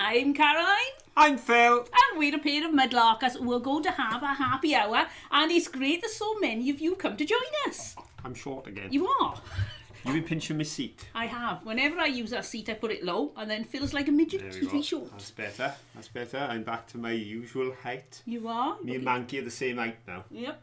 I'm Caroline. I'm Phil. And we're a pair of mudlarkers who are going to have a happy hour. And it's great that so many of you come to join us. I'm short again. You are? You've been pinching my seat. I have. Whenever I use that seat, I put it low and then feels like a midget. There we He's go. really short. That's better. That's better. I'm back to my usual height. You are? Me and Manky are the same height now. Yep.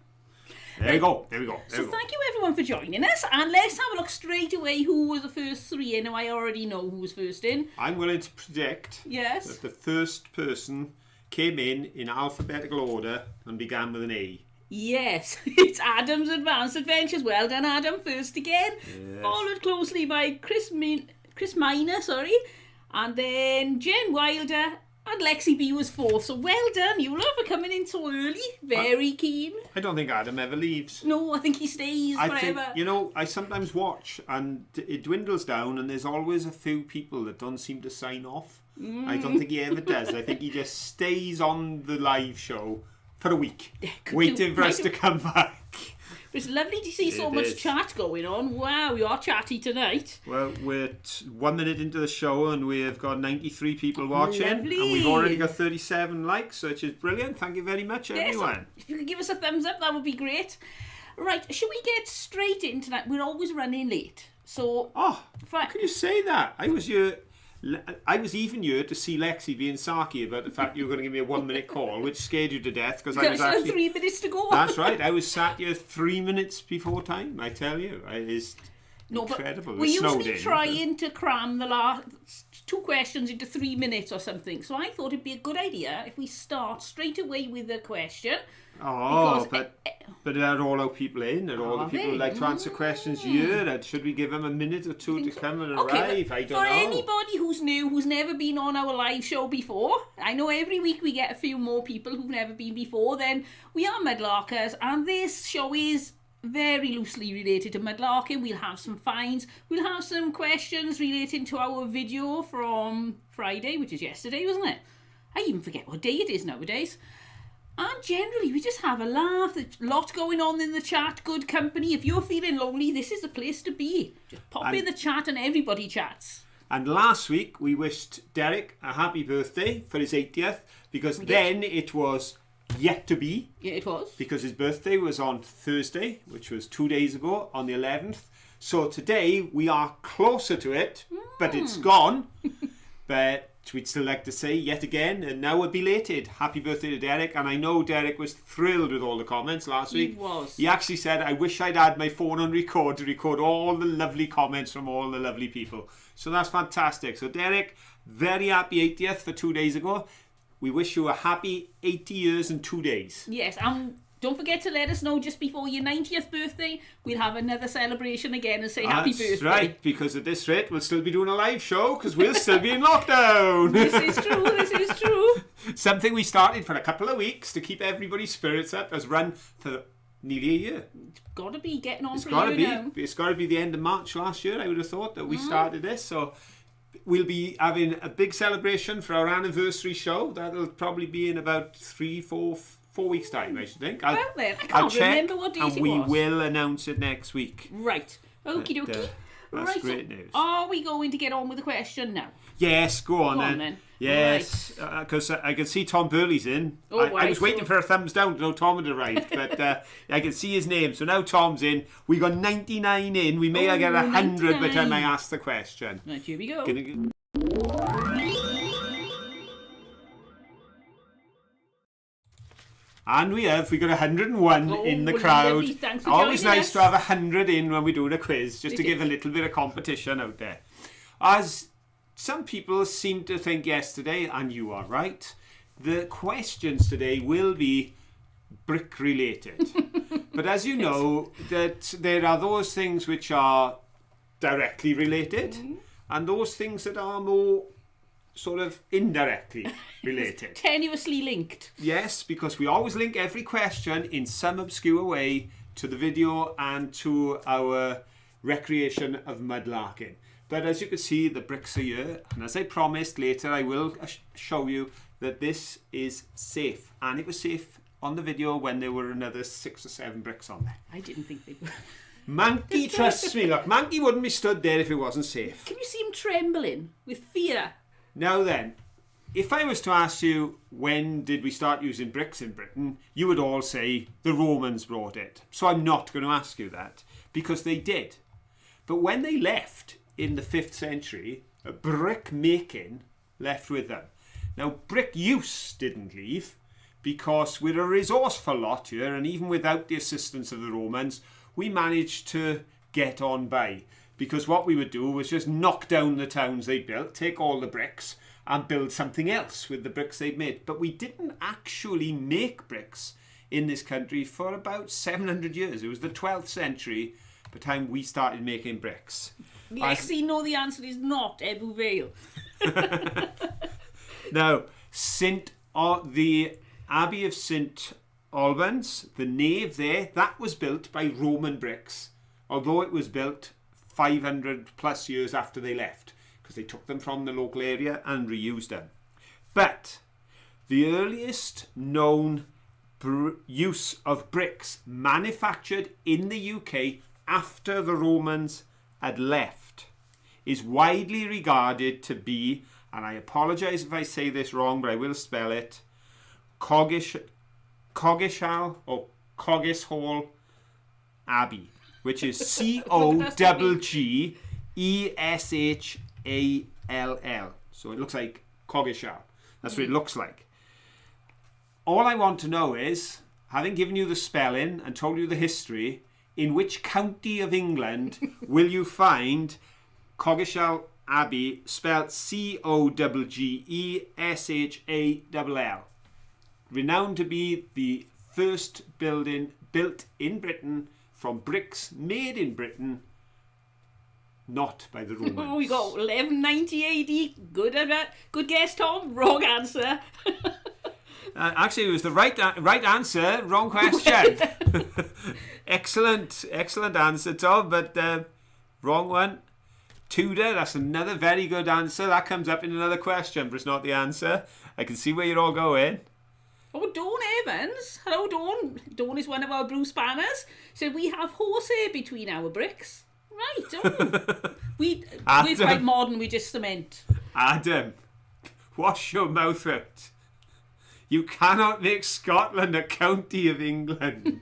There we go. There we go. So thank you everyone for joining us. And let's have a look straight away who was the first three in. Now I already know who was first in. I'm willing to predict that the first person came in alphabetical order and began with an A. Yes, it's Adam's Advanced Adventures. Well done, Adam. First again. Yes. Followed closely by Chris Miner, and then Jen Wilder, and Lexi B was fourth. So well done, you lot, for coming in so early. Very keen. I don't think Adam ever leaves. No, I think he stays forever. I think, I sometimes watch and it dwindles down and there's always a few people that don't seem to sign off. I don't think he ever does. I think he just stays on the live show for a week, waiting for us to come back. It's lovely to see so much chat going on. Wow, we are chatty tonight. Well, we're 1 minute into the show and we've got 93 people watching. Lovely. And we've already got 37 likes, which is brilliant. Thank you very much, everyone. If you could give us a thumbs up, that would be great. Right, should we get straight into that? We're always running late. So, how can you say that? I was even here to see Lexi being sarky about the fact you were going to give me a 1 minute call, which scared you to death because I was actually 3 minutes to go. That's right. I was sat here 3 minutes before time. I tell you, it is incredible. We're usually trying to cram the last 2 questions into 3 minutes or something. So I thought it'd be a good idea if we start straight away with a question. But they're all our people in. They're all the people who like to answer questions here. Should we give them a minute or two to come and arrive? I don't know. For anybody who's new, who's never been on our live show before, I know every week we get a few more people who've never been before, then we are Mudlarkers, and this show is very loosely related to mudlarking. We'll have some finds. We'll have some questions relating to our video from Friday, which is yesterday, wasn't it? I even forget what day it is nowadays. And generally, we just have a laugh. There's a lot going on in the chat. Good company. If you're feeling lonely, this is the place to be. Just pop in the chat and everybody chats. And last week, we wished Derek a happy birthday for his 80th, because then it was yet to be. Yeah, it was. Because his birthday was on Thursday, which was 2 days ago, on the 11th. So today, we are closer to it, but it's gone. But we'd still like to say yet again, and now we're belated. Happy birthday to Derek. And I know Derek was thrilled with all the comments last week. He was. He actually said, I wish I'd had my phone on record to record all the lovely comments from all the lovely people. So that's fantastic. So Derek, very happy 80th for 2 days ago. We wish you a happy 80 years and 2 days. Yes, and don't forget to let us know just before your 90th birthday. We'll have another celebration again and say happy birthday. That's right, because at this rate we'll still be doing a live show because we'll still be in lockdown. This is true, this is true. Something we started for a couple of weeks to keep everybody's spirits up has run for nearly a year. It's got to be getting on for a year now. It's got to be the end of March last year, I would have thought, that we started this. So we'll be having a big celebration for our anniversary show. That'll probably be in about 4 weeks' time, I should think. I can't remember what date it was. And we will announce it next week. Right. Okie dokie. That's great news. Are we going to get on with the question now? Yes, go on then. Yes, because I can see Tom Burley's in. I was waiting for a thumbs down to know Tom had arrived, but I can see his name. So now Tom's in. We got 99 in. We may get 100 by the time I ask the question. Right, here we go. And we got 101 in the crowd. Always nice to have 100 in when we do the quiz, just to give a little bit of competition out there. As some people seem to think yesterday, and you are right, the questions today will be brick related. But as you know, that there are those things which are directly related, and those things that are more sort of indirectly related. Tenuously linked. Yes, because we always link every question in some obscure way to the video and to our recreation of mudlarking. But as you can see, the bricks are here, and as I promised, later I will show you that this is safe. And it was safe on the video when there were another 6 or 7 bricks on there. I didn't think they were. Manky trusts me. Look, Manky wouldn't be stood there if it wasn't safe. Can you see him trembling with fear? Now then, if I was to ask you, when did we start using bricks in Britain, you would all say the Romans brought it. So I'm not going to ask you that, because they did. But when they left in the 5th century, brick making left with them. Now, brick use didn't leave, because we're a resourceful lot here, and even without the assistance of the Romans, we managed to get on by. Because what we would do was just knock down the towns they built, take all the bricks, and build something else with the bricks they'd made. But we didn't actually make bricks in this country for about 700 years. It was the 12th century by the time we started making bricks. Lexi, no, the answer is not Ebbw Vale. Now, the Abbey of St Albans, the nave there, that was built by Roman bricks, although it was built 500 plus years after they left, because they took them from the local area and reused them. But the earliest known use of bricks manufactured in the UK after the Romans had left is widely regarded to be, and I apologise if I say this wrong, but I will spell it, Coggeshall or Coggeshall Abbey, which is Coggeshall. So it looks like Coggeshall. That's what it looks like. All I want to know is, having given you the spelling and told you the history, in which county of England will you find Coggeshall Abbey spelled Coggeshall? Renowned to be the first building built in Britain from bricks made in Britain, not by the Romans. Oh, we got 1190 AD. Good guess, Tom. Wrong answer. Actually, it was the right answer. Wrong question. Excellent answer, Tom, but wrong one. Tudor, that's another very good answer. That comes up in another question, but it's not the answer. I can see where you're all going. Oh, Dawn Evans. Hello, Dawn. Dawn is one of our Bruce Banners. Said we have horsehair between our bricks. Right. Oh. We're quite modern. We just cement. Adam, wash your mouth out. You cannot make Scotland a county of England.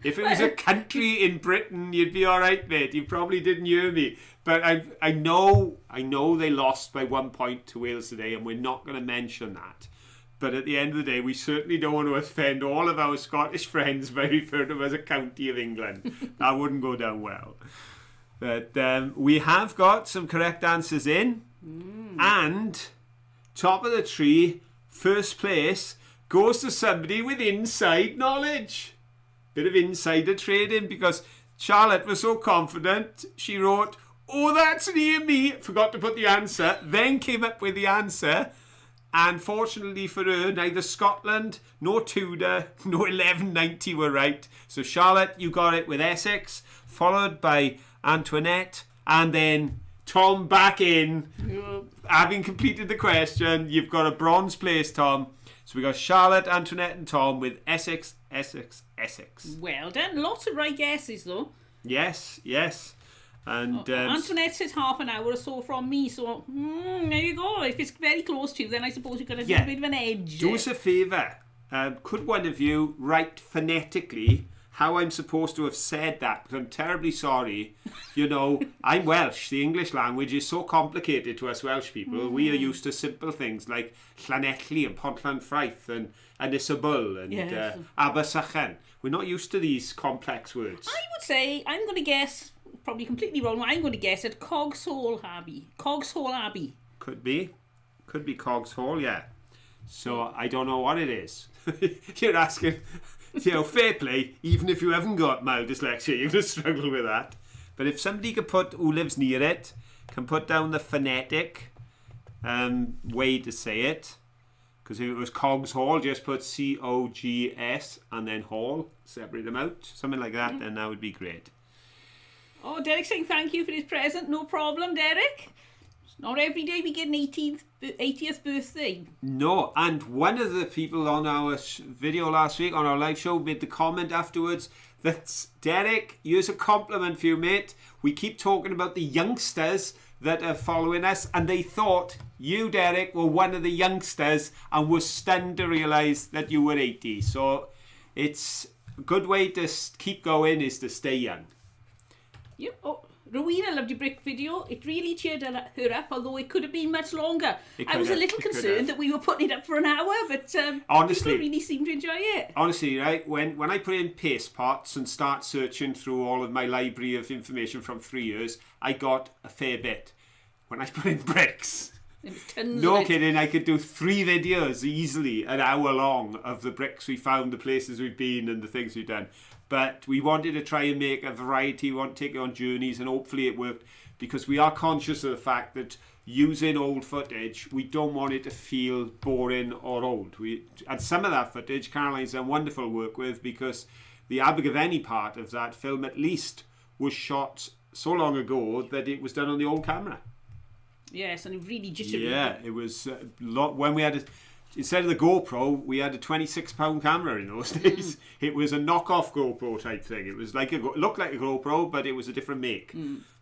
If it was a country in Britain, you'd be all right, mate. You probably didn't hear me. But I know they lost by 1 point to Wales today, and we're not going to mention that. But at the end of the day, we certainly don't want to offend all of our Scottish friends by referring to them as a county of England. That wouldn't go down well. But we have got some correct answers in. And top of the tree, first place, goes to somebody with inside knowledge. Bit of insider trading, because Charlotte was so confident, she wrote, "Oh, that's near me." Forgot to put the answer, then came up with the answer. And fortunately for her, neither Scotland, nor Tudor, nor 1190 were right. So Charlotte, you got it with Essex, followed by Antoinette, and then Tom back in. Having completed the question, you've got a bronze place, Tom. So we got Charlotte, Antoinette, and Tom with Essex. Well done. Lots of right guesses, though. Yes. And Antoinette says half an hour or so from me, so there you go. If it's very close to you, then I suppose you're going to have a bit of an edge. Do us a favour. Could one of you write phonetically how I'm supposed to have said that? Because I'm terribly sorry. You know, I'm Welsh. The English language is so complicated to us Welsh people. We are used to simple things like Llanelli and Pont-Llanfraith and Ysabl and Abersychan. We're not used to these complex words. I would say, I'm going to guess, probably completely wrong, I'm going to guess at Coggeshall Abbey. Coggeshall Abbey. Could be Coggeshall, yeah. So I don't know what it is. You're asking, fair play. Even if you haven't got mild dyslexia, you're going to struggle with that. But if somebody who lives near it can put down the phonetic way to say it, because if it was Coggeshall, just put Cogs and then Hall, separate them out, something like that, then that would be great. Oh, Derek saying thank you for his present. No problem, Derek. It's not every day we get an 80th birthday. No, and one of the people on our video last week, on our live show, made the comment afterwards that, Derek, here's a compliment for you, mate. We keep talking about the youngsters that are following us, and they thought you, Derek, were one of the youngsters and were stunned to realise that you were 80. So it's a good way to keep going is to stay young. Yep. Oh, Rowena loved your brick video. It really cheered her up, although it could have been much longer. I was a little concerned that we were putting it up for an hour, but honestly, people really seemed to enjoy it. Honestly, right, when I put in paste pots and start searching through all of my library of information from 3 years, I got a fair bit. When I put in bricks, no kidding, I could do 3 videos easily, an hour long, of the bricks we found, the places we've been and the things we've done. But we wanted to try and make a variety, we want to take you on journeys, and hopefully it worked, because we are conscious of the fact that using old footage, we don't want it to feel boring or old. And some of that footage Caroline's done wonderful work with, because the Abergavenny part of that film at least was shot so long ago that it was done on the old camera. Yes, and it really jittery. Yeah, it was a lot. When we had instead of the GoPro, we had a 26-pound camera in those days. It was a knockoff GoPro type thing. It was like looked like a GoPro, but it was a different make.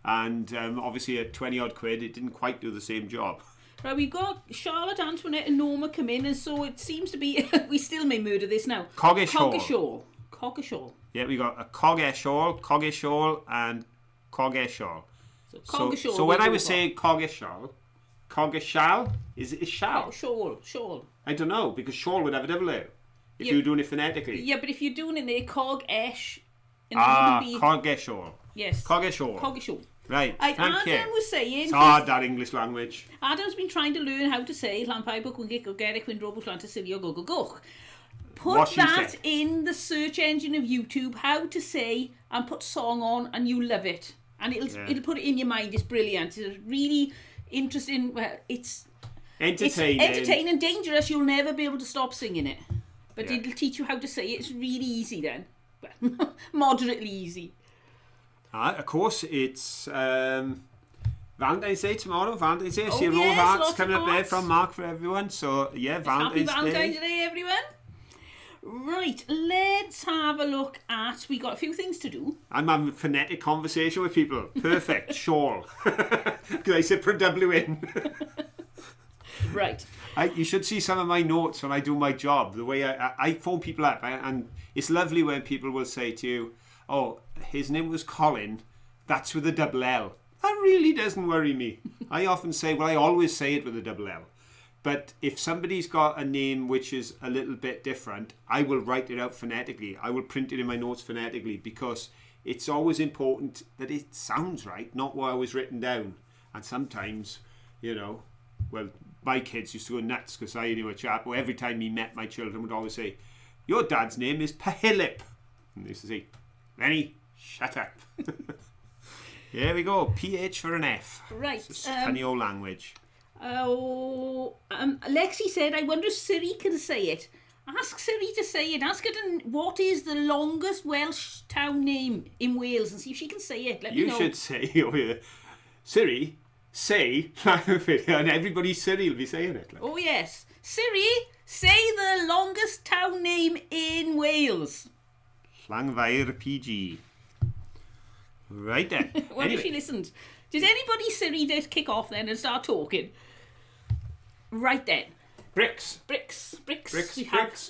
And obviously at 20-odd quid, it didn't quite do the same job. Right, we've got Charlotte, Antoinette and Norma come in, and so it seems to be, we still may murder this now. Coggeshall. Yeah, we got a Coggeshall and Coggeshall. So when I was saying Coggeshall, is it shall? Shawl. I don't know, because shawl would have a double A if you were doing it phonetically. Yeah, but if you're doing it there, Cog-esh. Coggeshall. Yes. Coggeshall. Right, thank you. Adam was saying... It's hard, that English language. Adam's been trying to learn how to say Llanfair Gwyngic o Gerich Wyn Robot Lant Silio Gogogoch. Put that in the search engine of YouTube, how to say, and put song on, and you love it. And it'll put it in your mind. It's brilliant. It's really interesting. Well, it's entertaining, dangerous. You'll never be able to stop singing it. But it'll teach you how to say it. It's really easy then. Well, moderately easy. Of course, it's Valentine's Day tomorrow. Valentine's Day. See yes, hearts coming up there from Mark for everyone. So yeah, Happy Valentine's Day, everyone. Right, let's have a look at... We got a few things to do. I'm having a phonetic conversation with people. Perfect. Shawl. Because I said for W in. Right. You should see some of my notes when I do my job. The way I phone people up. And it's lovely when people will say to you, oh, his name was Colin. That's with a double L. That really doesn't worry me. I often say, well, I always say it with a double L. But if somebody's got a name which is a little bit different, I will write it out phonetically. I will print it in my notes phonetically, because it's always important that it sounds right, not what I was written down. And sometimes, well, my kids used to go nuts because I knew a chap who every time he met my children would always say, your dad's name is Pahilip. And they used to say, Lenny, shut up. There we go, PH for an F. Right. It's a funny old language. Lexi said, I wonder if Siri can say it. Ask Siri to say it. Ask her what is the longest Welsh town name in Wales, and see if she can say it. Let me know. You should say, Siri, say, and everybody Siri will be saying it. Oh yes. Siri, say the longest town name in Wales. Llanfair PG. Right then. What if she listened? Did anybody Siri just kick off then and start talking? Right then. Bricks.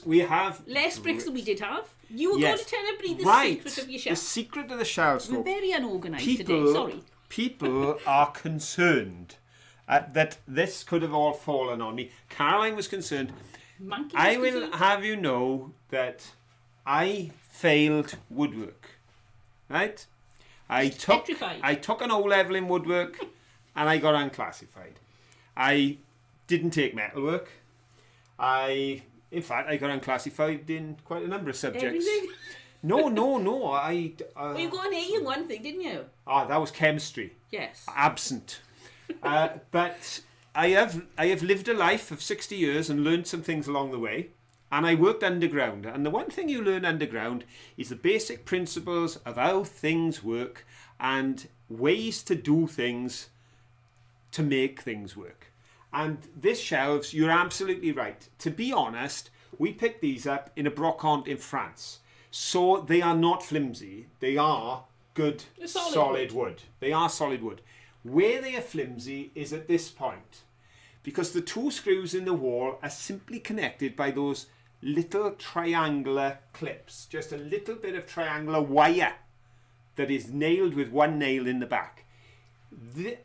We have less bricks than we did have. You were going to tell everybody the secret of your shelf. The secret of the shelves. We're very unorganised today, sorry. People are concerned that this could have all fallen on me. Caroline was concerned. I will have you know that I failed woodwork. Right? I took an O-level in woodwork and I got unclassified. I didn't take metalwork. In fact, I got unclassified in quite a number of subjects. Everything? No. Well, you got an A in one thing, didn't you? That was chemistry. Yes. Absent. But I have lived a life of 60 years and learned some things along the way. And I worked underground. And the one thing you learn underground is the basic principles of how things work and ways to do things to make things work. And this shelves, you're absolutely right. To be honest, we picked these up in a brocante in France. So they are not flimsy. They are good, solid wood. They are solid wood. Where they are flimsy is at this point. because the two screws in the wall are simply connected by those little triangular clips, just a little bit of triangular wire that is nailed with one nail in the back.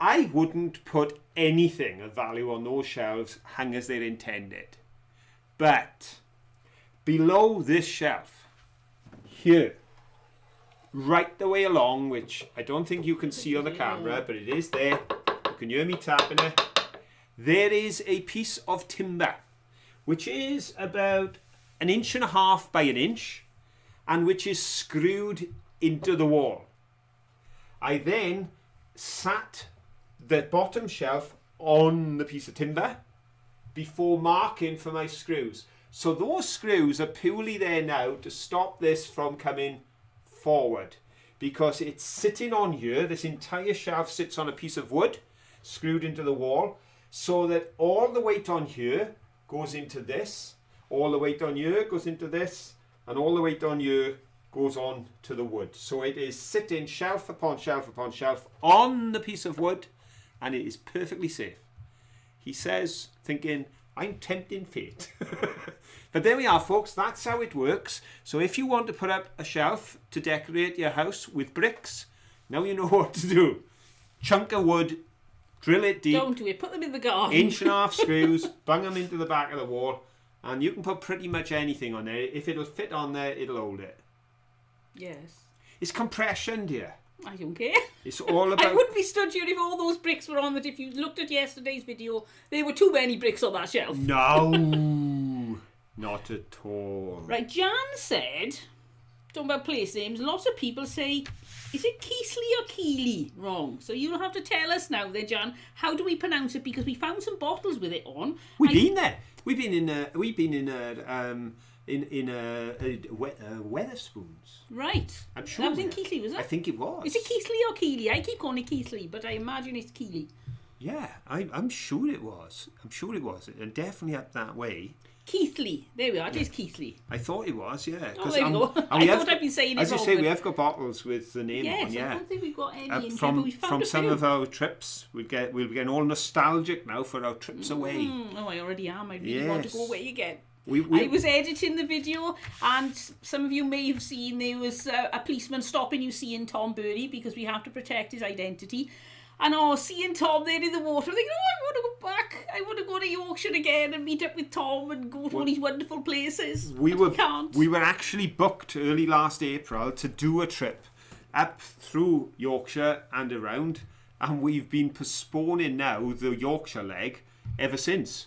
I wouldn't put anything of value on those shelves hung as they're intended. But below this shelf, here, right the way along, which I don't think you can see on the camera, but it is there. You can hear me tapping it. There is a piece of timber, which is about 1.5 inches by 1 inch, and which is screwed into the wall. I then sat the bottom shelf on the piece of timber before marking for my screws. So those screws are purely there now to stop this from coming forward, because it's sitting on here. This entire shelf sits on a piece of wood screwed into the wall, so that all the weight on here goes into this, all the weight on here goes into this, and all the weight on here goes on to the wood. So it is sitting shelf upon shelf upon shelf on the piece of wood, and it is perfectly safe. He says, thinking, I'm tempting fate. But there we are, folks. That's how it works. So if you want to put up a shelf to decorate your house with bricks, now you know what to do. Chunk of wood, drill it deep. Don't do it. Put them in the garden. 1.5 inch screws, bung them into the back of the wall, and you can put pretty much anything on there. If it'll fit on there, it'll hold it. Yes. It's compression, dear. I don't care. It's all about... I wouldn't be stood here if all those bricks were on that. If you looked at yesterday's video, there were too many bricks on that shelf. No, not at all. Right, Jan said, talking about place names, lots of people say, is it Keesley or Keeley? Wrong. So you'll have to tell us now then, Jan, how do we pronounce it? Because we found some bottles with it on. We've been there. We've been in Weatherspoons. Right. I'm sure that was in Keighley, was it? I think it was. Is it Keighley or Keeley? I keep calling it Keighley, but I imagine it's Keeley. Yeah, I'm sure it was. I'm sure it was. And definitely up that way. Keighley. There we are. It is Keighley. I thought it was, yeah. Oh, there we go. I thought I'd been saying it wrong. As you say, we have got bottles with the name on, yeah. I don't think we've got any in here, from, but we found from a some few. of our trips. We'll be getting all nostalgic now for our trips away. Oh, I already am. I really want to go away again. I was editing the video, and some of you may have seen there was a policeman stopping you seeing Tom Burley, because we have to protect his identity. And seeing Tom there in the water, I'm thinking, I want to go back. I want to go to Yorkshire again and meet up with Tom and go to all these wonderful places. We were actually booked early last April to do a trip up through Yorkshire and around, and we've been postponing now the Yorkshire leg ever since.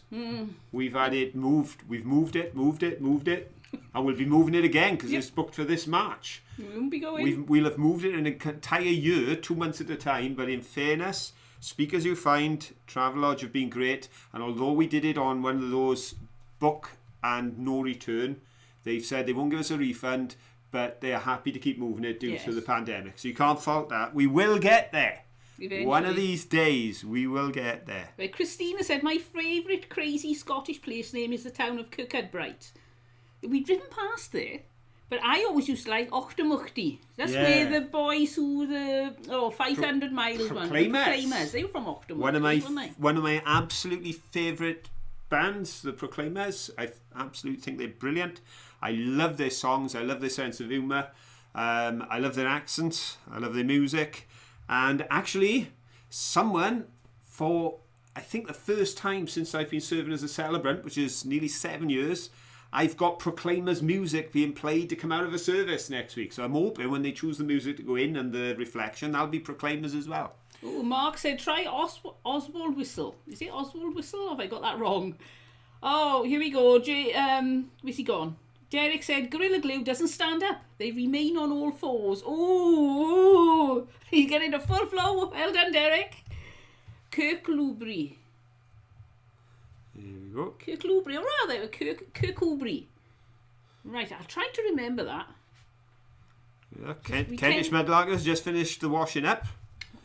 We've had it moved. We've moved it, and we'll be moving it again because it's booked for this March. We won't be going. We'll have moved it in an entire year, 2 months at a time. But in fairness, Speakers You Find, Travelodge have been great. And although we did it on one of those book and no return, they've said they won't give us a refund, but they are happy to keep moving it due to the pandemic. So you can't fault that. We will get there. Eventually. One of these days, we will get there. Right, Christina said, my favourite crazy Scottish place name is the town of Kirkcudbright. We've driven past there, but I always used to like Ochtermuchty. That's where the boys who 500 miles Proclaimers. They were from Ochtermuchty, one of my absolutely favourite bands, the Proclaimers. I absolutely think they're brilliant. I love their songs. I love their sense of humour. I love their accents. I love their music. And actually, someone, for I think the first time since I've been serving as a celebrant, which is nearly 7 years, I've got Proclaimers music being played to come out of a service next week. So I'm hoping when they choose the music to go in and the reflection, that'll be Proclaimers as well. Oh, Mark said, try Oswald Whistle. Is it Oswald Whistle, or have I got that wrong? Oh, here we go. Where's he gone? Derek said, Gorilla Glue doesn't stand up. They remain on all fours. Oh, he's getting a full flow. Well done, Derek. Kirkcudbright. There we go. Kirkcudbright, or rather, Kirkcudbright. Right, I'll try to remember that. Yeah, Kentish Mudlarkers just finished the washing up.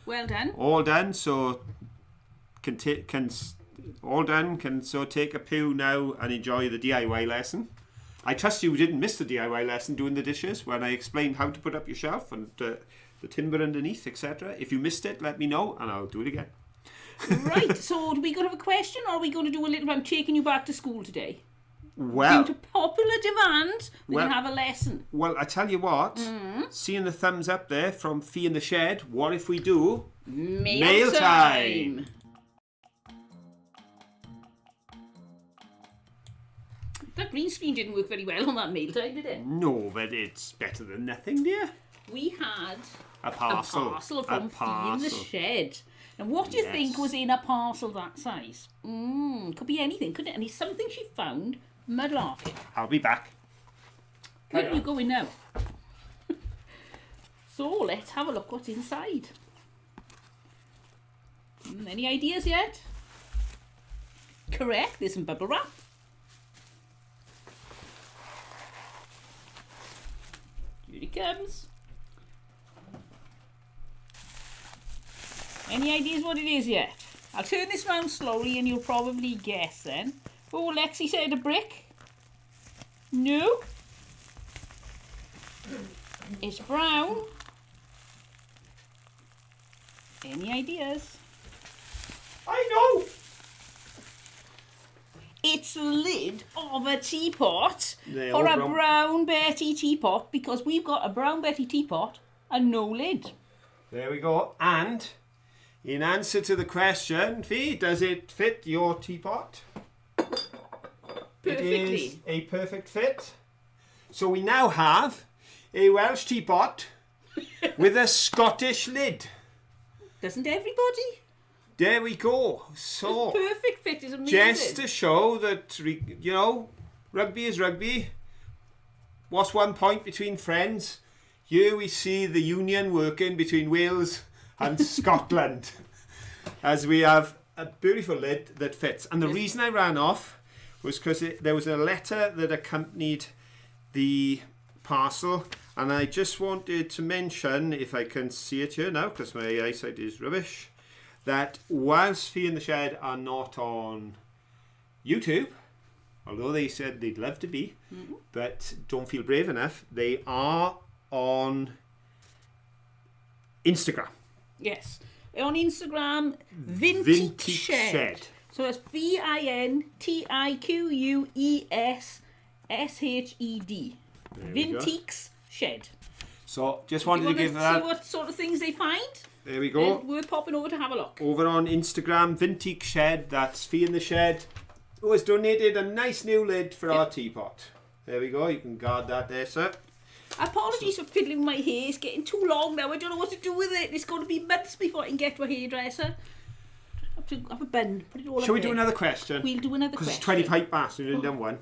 Well done. All done, so can take a poo now and enjoy the DIY lesson. I trust you didn't miss the DIY lesson doing the dishes when I explained how to put up your shelf and the timber underneath, etc. If you missed it, let me know and I'll do it again. Right, so are we going to have a question, or are we going to do a little... I'm taking you back to school today. Well... Due to popular demand, we're going to have a lesson. Well, I tell you what, seeing the thumbs up there from Fee in the Shed, what if we do... Mail time! That green screen didn't work very well on that mail time, did it? No, but it's better than nothing, dear. We had a parcel from Fee in the Shed. And what do you think was in a parcel that size? Could be anything, couldn't it? And it's something she found mudlarking. I'll be back. Where are you going now? So let's have a look what's inside. Any ideas yet? Correct, there's some bubble wrap. Here it comes. Any ideas what it is yet? I'll turn this round slowly and you'll probably guess then. Oh, Lexi said a brick. No. It's brown. Any ideas? I know! It's the lid of a teapot Or a Brown Betty teapot, because we've got a Brown Betty teapot and no lid. There we go. And in answer to the question, Fee, does it fit your teapot? Perfectly. It is a perfect fit. So we now have a Welsh teapot with a Scottish lid. Doesn't everybody? There we go. So it's perfect fit is amazing. Just to show that, you know, rugby is rugby. What's one point between friends? Here we see the union working between Wales and Scotland, as we have a beautiful lid that fits. And the reason I ran off was because there was a letter that accompanied the parcel, and I just wanted to mention, if I can see it here now, because my eyesight is rubbish, that whilst Fee in the Shed are not on YouTube, although they said they'd love to be, but don't feel brave enough, they are on Instagram. Yes. On Instagram, Vintique Shed. So it's VINTIQUESSHED. Vintique's Shed. So just wanted to give that... see what sort of things they find? There we go. We're popping over to have a look. Over on Instagram, Vintique Shed, that's Fee in the Shed, who has donated a nice new lid for our teapot. There we go, you can guard that there, sir. Apologies for fiddling with my hair, it's getting too long now, I don't know what to do with it. It's going to be months before I can get to a hairdresser. I have to have a bun, put it all Shall we do another question? We'll do another question. Because it's 25 past, we've done one.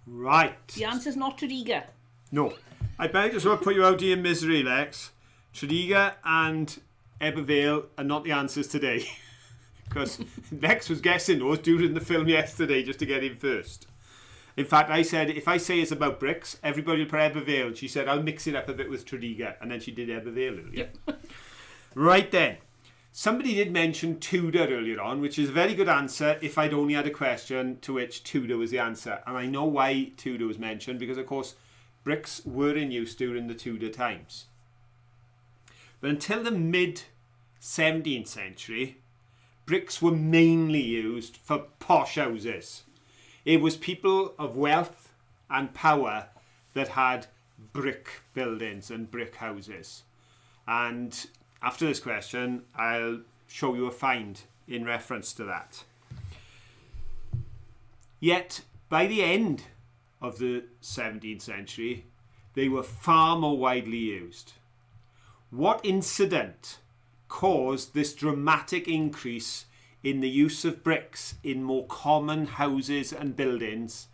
Right. The answer's not Tredegar. No. I might as well put you out of your misery, Lex. Tredegar and Ebervale are not the answers today. Because Lex was guessing those during the film yesterday just to get in first. In fact, I said, if I say it's about bricks, everybody will put Ebervale. And she said, I'll mix it up a bit with Tredegar. And then she did Ebervale earlier. Yep. Right then. Somebody did mention Tudor earlier on, which is a very good answer if I'd only had a question to which Tudor was the answer. And I know why Tudor was mentioned, because, of course, bricks were in use during the Tudor times. But until the mid-17th century, bricks were mainly used for posh houses. It was people of wealth and power that had brick buildings and brick houses. And after this question, I'll show you a find in reference to that. Yet, by the end of the 17th century, they were far more widely used. What incident caused this dramatic increase in the use of bricks in more common houses and buildings?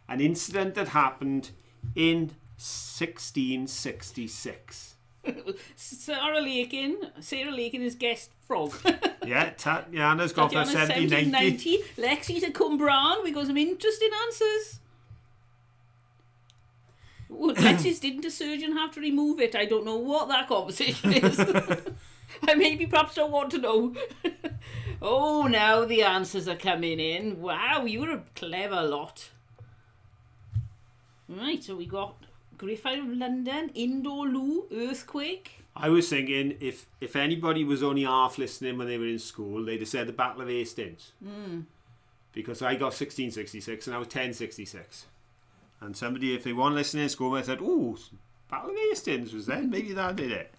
An incident that happened in 1666. Sarah Lakin has guessed frog. Yeah, Tatiana's gone for 1790. Lexi's a Cumbrian. We got some interesting answers. Well, Lexi's didn't a surgeon have to remove it? I don't know what that conversation is. I maybe perhaps don't want to know. Oh, now the answers are coming in. Wow, you were a clever lot. Right, so we got Great Fire of London, Indoor Loo, Earthquake. I was thinking if anybody was only half listening when they were in school, they'd have said the Battle of Hastings. Because I got 1666 and I was 1066. And somebody, if they weren't listening in school, they said, "Oh, Battle of Hastings was then. Maybe that did it."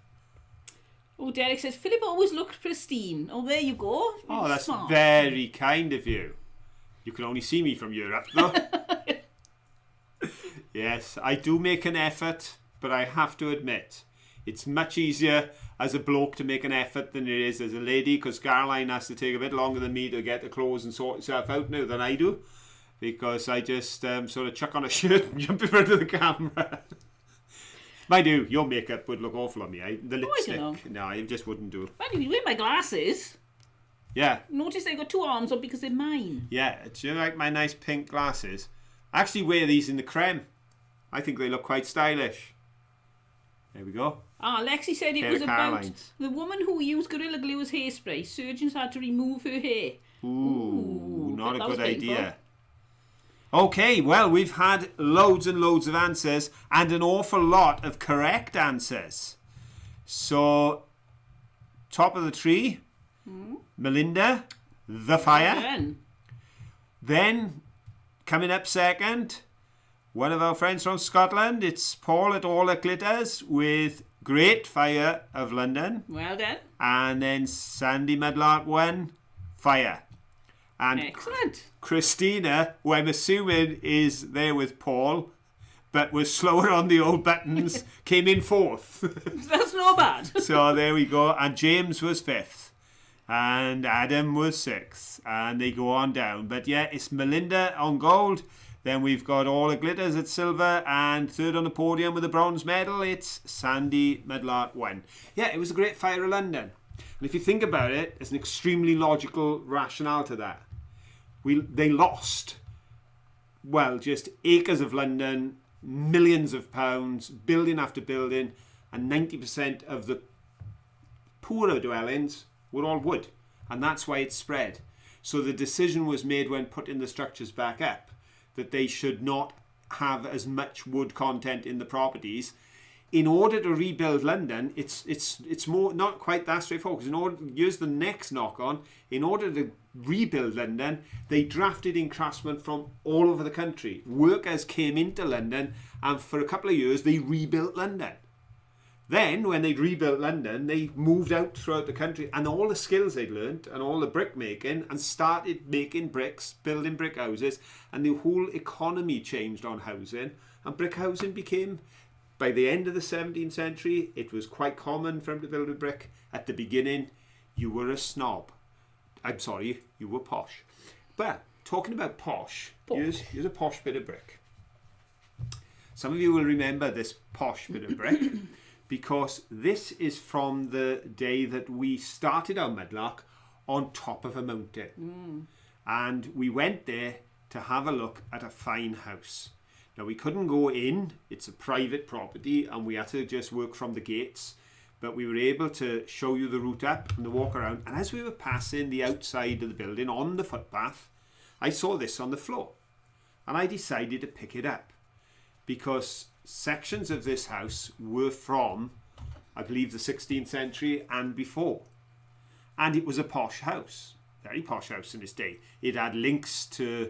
Oh, Derek says, Philip always looked pristine. Oh, there you go. Oh, that's smart. Very kind of you. You can only see me from Europe, though. Yes, I do make an effort, but I have to admit, it's much easier as a bloke to make an effort than it is as a lady, because Caroline has to take a bit longer than me to get the clothes and sort herself out now than I do, because I just sort of chuck on a shirt and jump in front of the camera. Mind you, your makeup would look awful on me. The lipstick, no, I just wouldn't do. But you wear my glasses. Yeah. Notice I got two arms up because they're mine. Yeah, do you like my nice pink glasses? I actually wear these in the creme. I think they look quite stylish. There we go. Lexi said it was about the woman who used Gorilla Glue as hairspray. Surgeons had to remove her hair. Ooh, not a good idea. Okay, well, we've had loads and loads of answers and an awful lot of correct answers. So, top of the tree, Melinda, the fire. Then, coming up second, one of our friends from Scotland, it's Paul at All That Glitters with Great Fire of London. Well done. And then Sandy Mudlark won Fire. And excellent. Christina, who I'm assuming is there with Paul, but was slower on the old buttons, came in fourth. That's not bad. So there we go. And James was fifth. And Adam was sixth. And they go on down. But yeah, it's Melinda on gold. Then we've got All the Glitters at silver. And third on the podium with a bronze medal, it's Sandy Mudlark won. Yeah, it was a Great Fire of London. And if you think about it, there's an extremely logical rationale to that. They lost, well, just acres of London, millions of pounds, building after building, and 90% of the poorer dwellings were all wood. And that's why it spread. So the decision was made when putting the structures back up that they should not have as much wood content in the properties. In order to rebuild London, it's more not quite that straightforward. Here's the next knock on. In order to rebuild London, they drafted in craftsmen from all over the country. Workers came into London, and for a couple of years they rebuilt London. Then, when they'd rebuilt London, they moved out throughout the country, and all the skills they'd learnt, and all the brick making, and started making bricks, building brick houses, and the whole economy changed on housing, and brick housing became... By the end of the 17th century, it was quite common for them to build with brick. At the beginning, you were a snob. I'm sorry, you were posh. But, talking about posh. Here's a posh bit of brick. Some of you will remember this posh bit of brick because this is from the day that we started our Mudlark on top of a mountain. And we went there to have a look at a fine house. Now, we couldn't go in, it's a private property, and we had to just work from the gates, but we were able to show you the route up and the walk around. And as we were passing the outside of the building on the footpath, I saw this on the floor, and I decided to pick it up because sections of this house were from, I believe, the 16th century and before. And it was a posh house, very posh house in its day. It had links to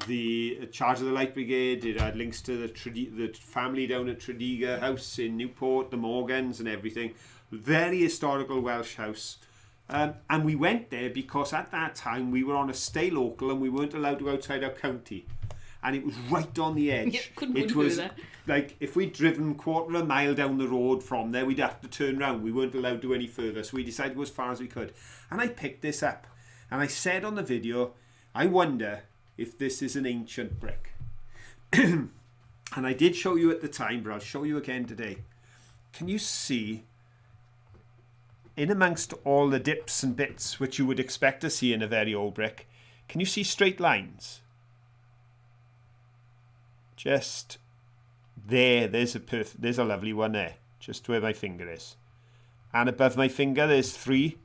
the Charge of the Light Brigade, it had links to the family down at Tredegar House in Newport, the Morgans and everything. Very historical Welsh house. And we went there because at that time we were on a stay local and we weren't allowed to go outside our county. And it was right on the edge. It was like if we'd driven quarter of a mile down the road from there, we'd have to turn round. We weren't allowed to go any further, so we decided to go as far as we could. And I picked this up. And I said on the video, I wonder if this is an ancient brick. And I did show you at the time, but I'll show you again today. Can you see, in amongst all the dips and bits which you would expect to see in a very old brick, can you see straight lines? Just there, there's a lovely one there, just where my finger is. And above my finger there's 3.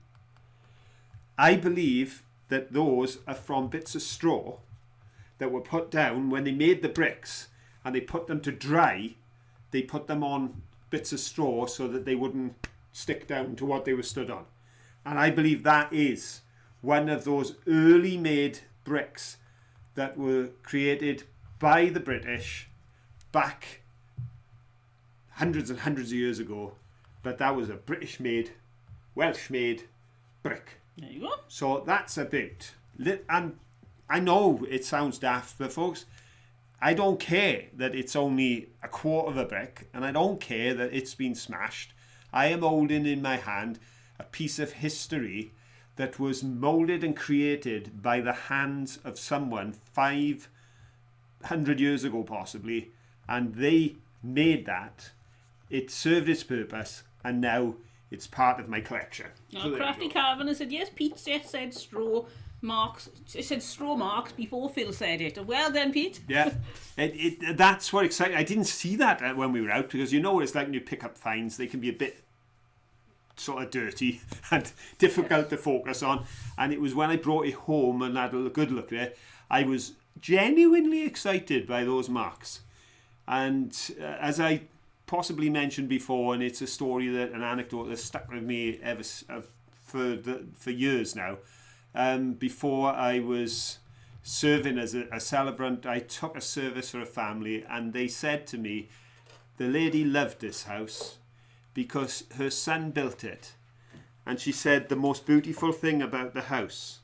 I believe that those are from bits of straw that were put down when they made the bricks and they put them to dry they put them on bits of straw so that they wouldn't stick down to what they were stood on. And I believe that is one of those early made bricks that were created by the British back hundreds and hundreds of years ago. But that was a British made, Welsh made brick. There you go. So that's about, and I know it sounds daft, but folks, I don't care that it's only a quarter of a brick, and I don't care that it's been smashed. I am holding in my hand a piece of history that was moulded and created by the hands of someone 500 years ago possibly, and they made that. It served its purpose, and now it's part of my collection. So Crafty Carviner said, yes, Pete just said straw marks. It said straw marks before Phil said it. Well done, Pete. Yeah, that's what exciting. I didn't see that when we were out, because you know what it's like when you pick up finds. They can be a bit sort of dirty and difficult to focus on. And it was when I brought it home and had a good look at it, I was genuinely excited by those marks. And as I possibly mentioned before, and it's a story that an anecdote that's stuck with me for years now. Before I was serving as a celebrant, I took a service for a family, and they said to me, the lady loved this house because her son built it. And she said the most beautiful thing about the house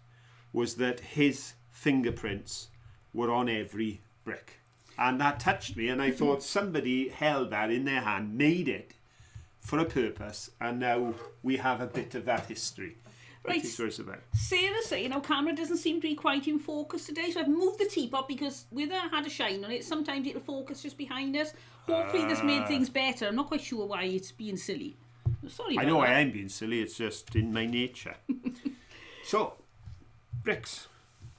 was that his fingerprints were on every brick. And that touched me, and I thought somebody held that in their hand, made it for a purpose, and now we have a bit of that history. Right, Sarah's saying our camera doesn't seem to be quite in focus today, so I've moved the teapot because with it had a shine on it, sometimes it'll focus just behind us. Hopefully this made things better. I'm not quite sure why it's being silly. Sorry about I know that. I am being silly, it's just in my nature. So, bricks.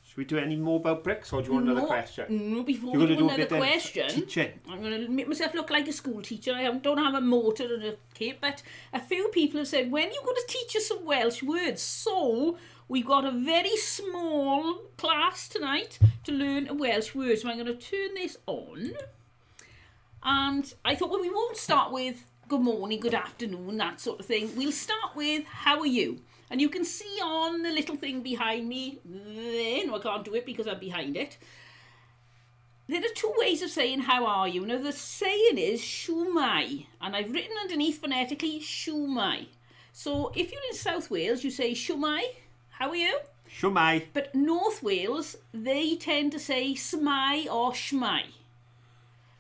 Should we do any more about bricks, or do you want another question? No, before we do another question, teaching. I'm going to make myself look like a school teacher. I don't have a motor and a cape, but a few people have said, when are you going to teach us some Welsh words? So, we've got a very small class tonight to learn a Welsh word. So I'm going to turn this on. And I thought, well, we won't start with good morning, good afternoon, that sort of thing. We'll start with, how are you? And you can see on the little thing behind me, no, I can't do it because I'm behind it. There are two ways of saying how are you. Now the saying is shwmai, and I've written underneath phonetically shwmai. So if you're in South Wales, you say shwmai, how are you? Shwmai. But North Wales, they tend to say smai or shmai.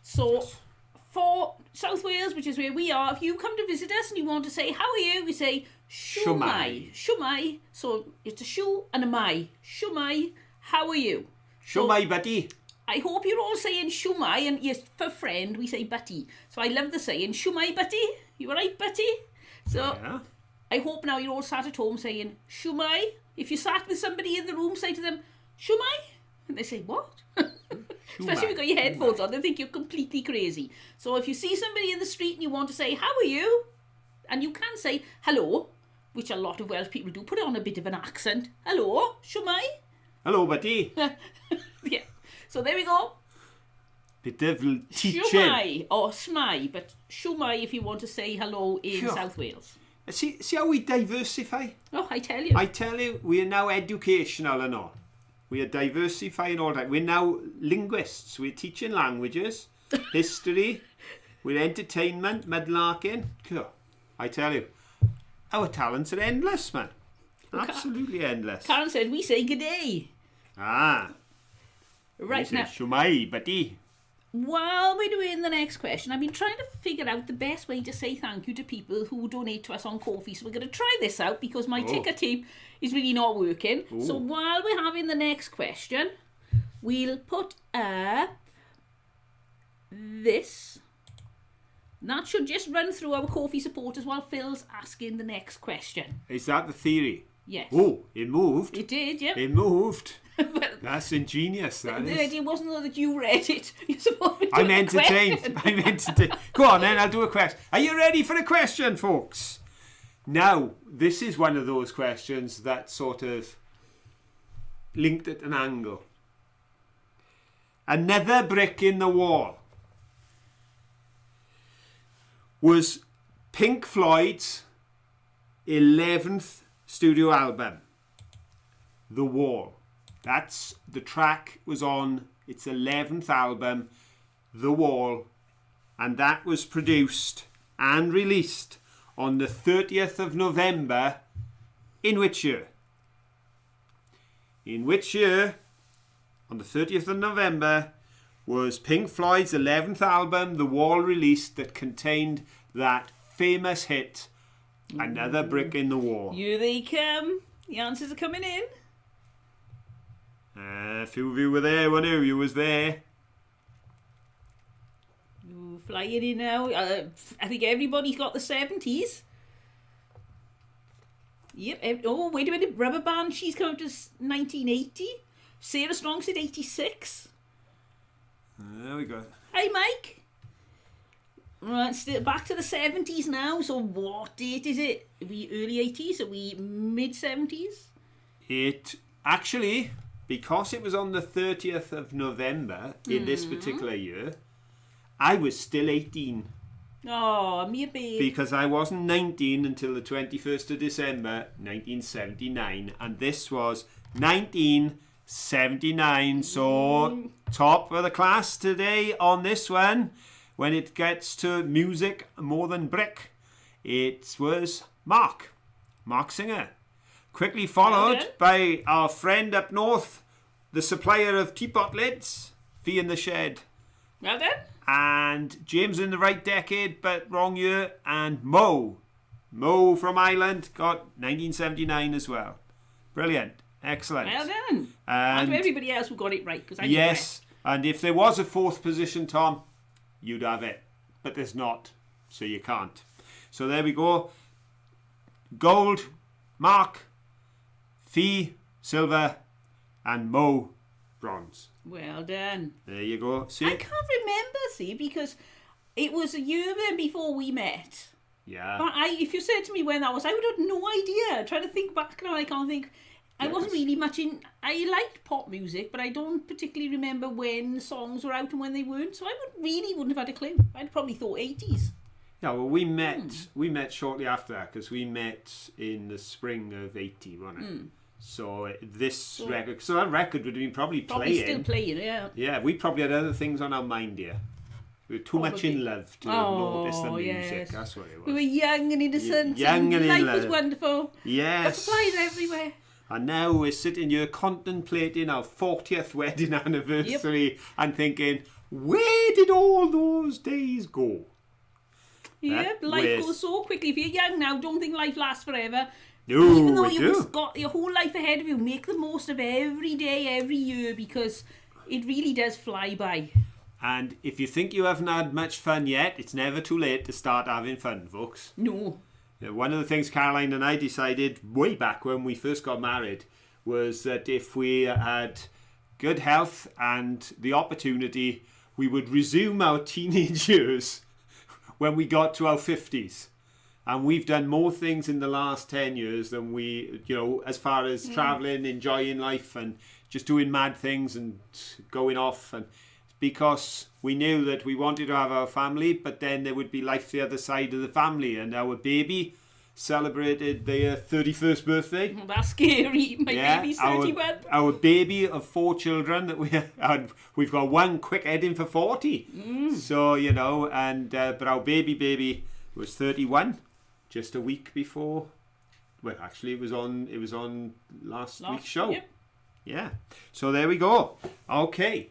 So for South Wales, which is where we are, if you come to visit us and you want to say how are you, we say shwmai. Shwmai. So it's a shu and a mai. Shwmai, how are you? Shwmai, buddy. I hope you're all saying shwmai, and yes, for friend we say buddy. So I love the saying shwmai, buddy. You alright, buddy? So yeah. I hope now you're all sat at home saying shwmai. If you sat with somebody in the room, say to them shwmai, and they say what? Especially if you've got your headphones on, they think you're completely crazy. So if you see somebody in the street and you want to say how are you, and you can say hello, which a lot of Welsh people do, put it on a bit of an accent. Hello, shwmai. Hello, buddy. Yeah. So there we go. Bit of teaching. Shwmai or smai, but shwmai if you want to say hello in South Wales. See how we diversify? Oh, I tell you. I tell you, we are now educational and all. We are diversifying all that. We're now linguists. We're teaching languages, history, we're entertainment, mudlarking. I tell you, our talents are endless, man. Absolutely endless. Karen said, we say good day. Ah. Right now. Shwmai, buddy. While we're doing the next question, I've been trying to figure out the best way to say thank you to people who donate to us on Ko-fi. So we're going to try this out because my ticker tape is really not working. Ooh. So while we're having the next question, we'll put up this. And that should just run through our Ko-fi supporters while Phil's asking the next question. Is that the theory? Yes. Oh, it moved. It did, yeah. It moved. That's ingenious, that the is. The idea wasn't that you read it. You're supposed to I'm entertained. I'm entertained. Go on then, I'll do a question. Are you ready for the question, folks? Now, this is one of those questions that sort of linked at an angle. Another brick in the wall. was Pink Floyd's 11th studio album, The Wall. That's the track was on its 11th album, The Wall, and that was produced and released on the 30th of November. In which year? In which year, on the 30th of November, was Pink Floyd's 11th album, The Wall, released, that contained that famous hit, Another Brick in the Wall? Here they come. The answers are coming in. A few of you were there, weren't you? You was there. Ooh, flying in now. I think everybody's got the 70s. Yep. Oh, wait a minute. Rubber Band, she's come up to 1980. Sarah Strong said 86. There we go. Hi, Mike. Right, still back to the 70s now. So what date is it? Are we early 80s? Are we mid 70s? It actually, because it was on the 30th of November in this particular year, I was still 18. Oh, me a babe. Because I wasn't 19 until the 21st of December 1979, and this was 1979. So top of the class today on this one. When it gets to music more than brick, it was Mark Singer. Quickly followed by our friend up north, the supplier of teapot lids, Fee in the Shed. Well done. And James in the right decade, but wrong year. And Mo from Ireland got 1979 as well. Brilliant. Excellent. Well done. And everybody else who got it right. Cause I yes. And if there was a fourth position, Tom, you'd have it. But there's not. So you can't. So there we go. Gold, Mark, Fee, silver, and Mo, bronze. Well done. There you go. See? I can't remember, because it was a year then before we met. Yeah. But if you said to me when that was, I would have no idea. I'm trying to think back now, I can't think. I wasn't really much in. I liked pop music, but I don't particularly remember when songs were out and when they weren't. So I wouldn't have had a clue. I'd probably thought 80s. Yeah, well, we met shortly after that, because we met in the spring of 80, wasn't it? So record, so that record would have been probably playing. Still playing, yeah. Yeah, we probably had other things on our mind here. We were too much in love to notice the music. Yes. That's what it was. We were young and innocent. Young and in love. Life was wonderful. Yes. Butterflies everywhere. And now we're sitting here contemplating our 40th wedding anniversary and thinking, where did all those days go? Yeah, life goes so quickly. If you're young now, don't think life lasts forever. No, even though you've got your whole life ahead of you, make the most of every day, every year, because it really does fly by. And if you think you haven't had much fun yet, it's never too late to start having fun, folks. No. One of the things Caroline and I decided way back when we first got married was that if we had good health and the opportunity, we would resume our teenage years when we got to our 50s. And we've done more things in the last 10 years than we, as far as travelling, enjoying life and just doing mad things and going off. And because we knew that we wanted to have our family, but then there would be life the other side of the family. And our baby celebrated their 31st birthday. That's scary. My baby's 31. Our baby of 4 children that we had, we've got one quick heading for 40. So, but our baby was 31. Just a week before, well, actually, it was on last week's show. Yep. Yeah. So there we go. Okay.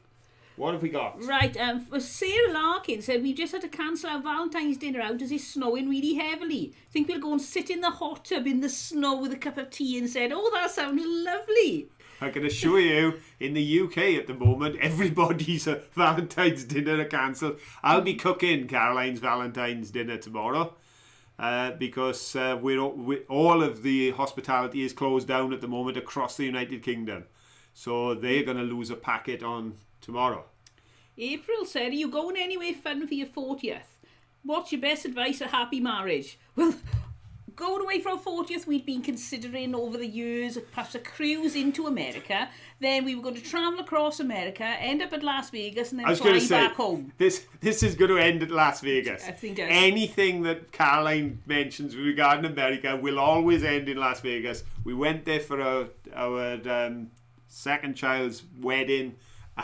What have we got? Right. For Sarah Larkin said, we've just had to cancel our Valentine's dinner out as it's snowing really heavily. Think we'll go and sit in the hot tub in the snow with a cup of tea, and said, oh, that sounds lovely. I can assure you, in the UK at the moment, everybody's Valentine's dinner are cancelled. I'll be cooking Caroline's Valentine's dinner tomorrow. Because all of the hospitality is closed down at the moment across the United Kingdom. So they're going to lose a packet on tomorrow. April said, are you going anywhere fun for your 40th? What's your best advice for happy marriage? Well, going away for our 40th, we'd been considering over the years perhaps a cruise into America. Then we were going to travel across America, end up at Las Vegas, and then fly back home. This is going to end at Las Vegas. I think so. Anything that Caroline mentions regarding America will always end in Las Vegas. We went there for our second child's wedding,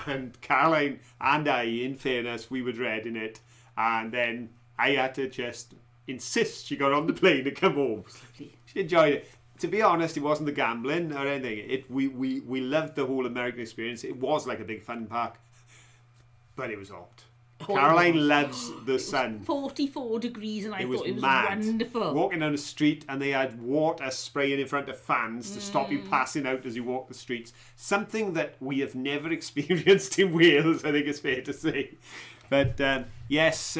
and Caroline and I, in fairness, we were dreading it. And then I had to just insist she got on the plane and come home. She enjoyed it. To be honest, it wasn't the gambling or anything. We loved the whole American experience. It was like a big fun park, but it was hot. Caroline loves the sun. 44 degrees, and I thought it was mad. Wonderful. Walking down the street, and they had water spraying in front of fans to stop you passing out as you walk the streets. Something that we have never experienced in Wales, I think it's fair to say. But yes,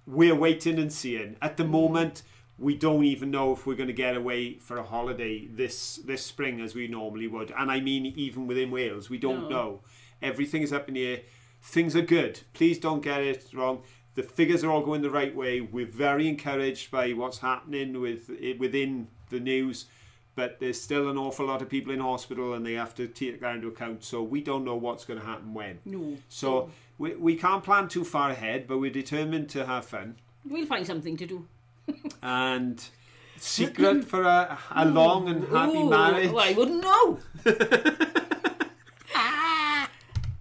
we're waiting and seeing. At the moment, we don't even know if we're going to get away for a holiday this spring as we normally would. And I mean, even within Wales, we don't know. Everything is up in the air. Things are good. Please don't get it wrong. The figures are all going the right way. We're very encouraged by what's happening within the news. But there's still an awful lot of people in hospital, and they have to take that into account. So we don't know what's going to happen when. No. So we can't plan too far ahead, but we're determined to have fun. We'll find something to do. And secret for a long and happy marriage. Well, I wouldn't know.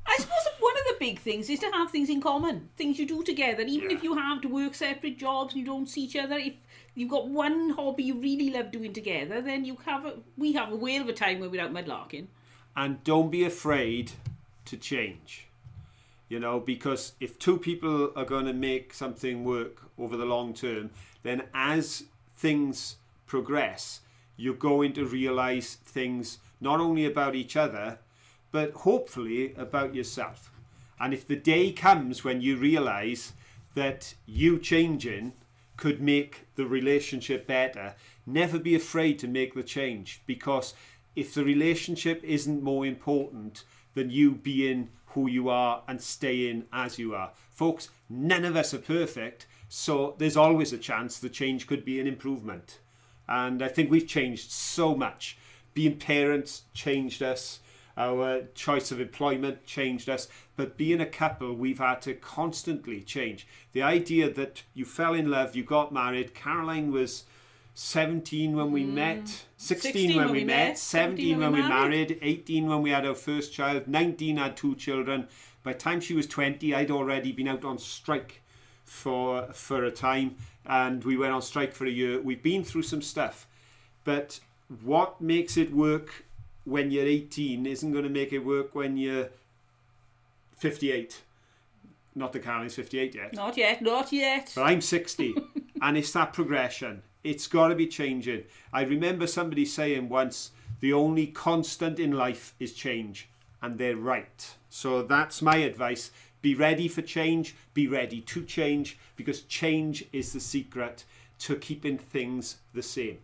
I suppose one of the big things is to have things in common, things you do together. Even if you have to work separate jobs and you don't see each other, if you've got one hobby you really love doing together, then we have a whale of a time when we're out mudlarking. And don't be afraid to change. Because if two people are going to make something work over the long term, then as things progress, you're going to realise things not only about each other, but hopefully about yourself. And if the day comes when you realise that you changing could make the relationship better, never be afraid to make the change. Because if the relationship isn't more important than you being who you are and staying as you are. Folks, none of us are perfect, so there's always a chance the change could be an improvement. And I think we've changed so much. Being parents changed us. Our choice of employment changed us. But being a couple, we've had to constantly change. The idea that you fell in love, you got married. Caroline was 17 when we met, 16 when we met, 17 when we married, 18 when we had our first child, 19 had 2 children. By the time she was 20, I'd already been out on strike for a time, and we went on strike for a year. We've been through some stuff, but what makes it work when you're 18 isn't going to make it work when you're 58. Not that Caroline's 58 yet. Not yet. But I'm 60, and it's that progression. It's got to be changing. I remember somebody saying once, the only constant in life is change, and they're right. So that's my advice. Be ready for change. Be ready to change, because change is the secret to keeping things the same.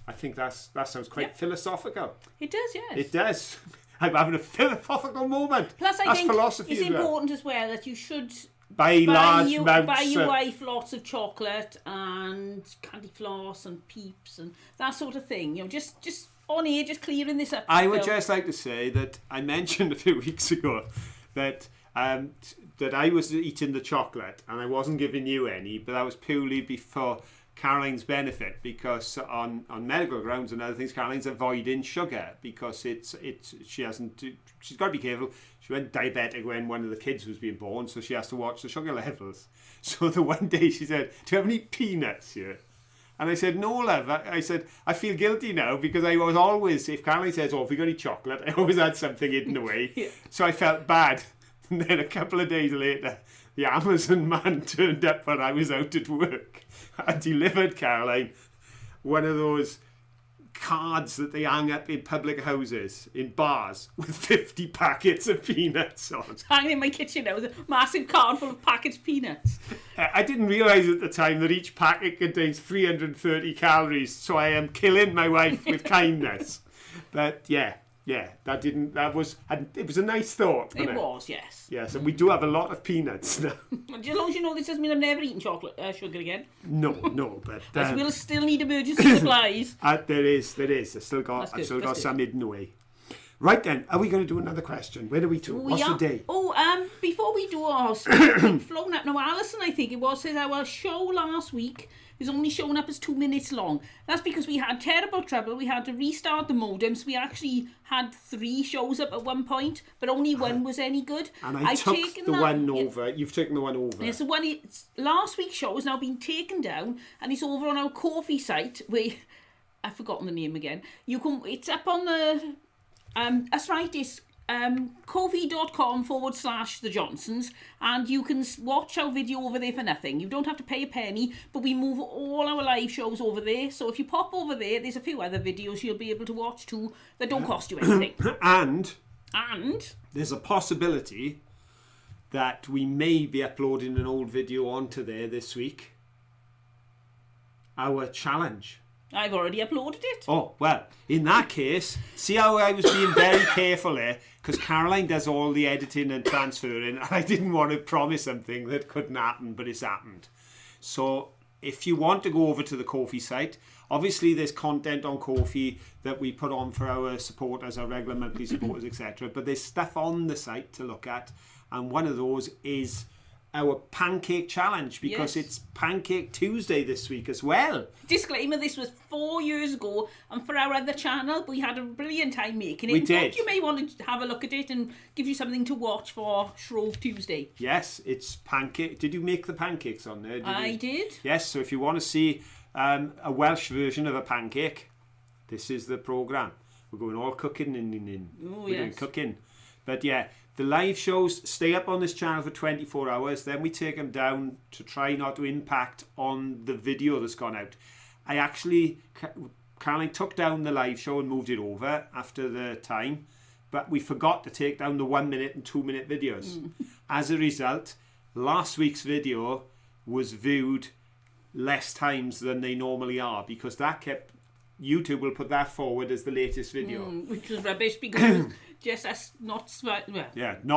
I think that sounds quite philosophical. It does, yes. It does. I'm having a philosophical moment. Plus, I think philosophy it's important as well that you should buy your wife lots of chocolate and candy floss and Peeps and that sort of thing. Just on air, just clearing this up. I would just like to say that I mentioned a few weeks ago that I was eating the chocolate and I wasn't giving you any, but that was purely before Caroline's benefit, because on medical grounds and other things, Caroline's avoiding sugar because she's got to be careful. She went diabetic when one of the kids was being born, so she has to watch the sugar levels. So the one day she said, "Do you have any peanuts here?" And I said, "No, love." I said, "I feel guilty now because I was always, if Caroline says, 'Oh, have you got any chocolate?' I always had something hidden away." Yeah. So I felt bad. And then a couple of days later, the Amazon man turned up when I was out at work and delivered Caroline one of those cards that they hang up in public houses, in bars, with 50 packets of peanuts on. It's hanging in my kitchen now with a massive card full of packets of peanuts. I didn't realise at the time that each packet contains 330 calories, so I am killing my wife with kindness. But yeah, Yeah, it was a nice thought, wasn't it? It was, yes. Yes, and we do have a lot of peanuts now. As long as you know, this doesn't mean I'm never eating chocolate sugar again. No, but... As we'll still need emergency supplies. There is. I've still got some hidden away. Right then, are we going to do another question? Where are we to? What's the day? Before we do ours, flown up now. Alison, I think it was, says our show last week was only showing up as 2 minutes long. That's because we had terrible trouble. We had to restart the modems. We actually had 3 shows up at one point, but only one was any good. And I've took the one over. You've taken the one over. Yes, last week's show has now been taken down, and it's over on our Ko-fi site. I've forgotten the name again. It's up on the... that's right, it's ko-fi.com/The Johnsons, and you can watch our video over there for nothing. You don't have to pay a penny, but we move all our live shows over there. So if you pop over there's a few other videos you'll be able to watch too that don't cost you anything. And there's a possibility that we may be uploading an old video onto there this week. Our challenge. I've already uploaded it. Oh, well, in that case, see how I was being very careful there? Because Caroline does all the editing and transferring, and I didn't want to promise something that couldn't happen, but it's happened. So if you want to go over to the Ko-fi site, obviously there's content on Ko-fi that we put on for our supporters, our regular monthly supporters, etc. But there's stuff on the site to look at, and one of those is our pancake challenge, because it's Pancake Tuesday this week as well. Disclaimer, this was 4 years ago, and for our other channel, we had a brilliant time making it. We did. You may want to have a look at it and give you something to watch for Shrove Tuesday. Yes, it's pancake. Did you make the pancakes on there? I did. Yes, so if you want to see a Welsh version of a pancake, this is the programme. We're going all cooking in. We're doing cooking. But yeah, the live shows stay up on this channel for 24 hours. Then we take them down to try not to impact on the video that's gone out. Caroline took down the live show and moved it over after the time, but we forgot to take down the 1 minute and 2 minute videos. As a result, last week's video was viewed less times than they normally are, because YouTube will put that forward as the latest video. Which was rubbish, because it was just us not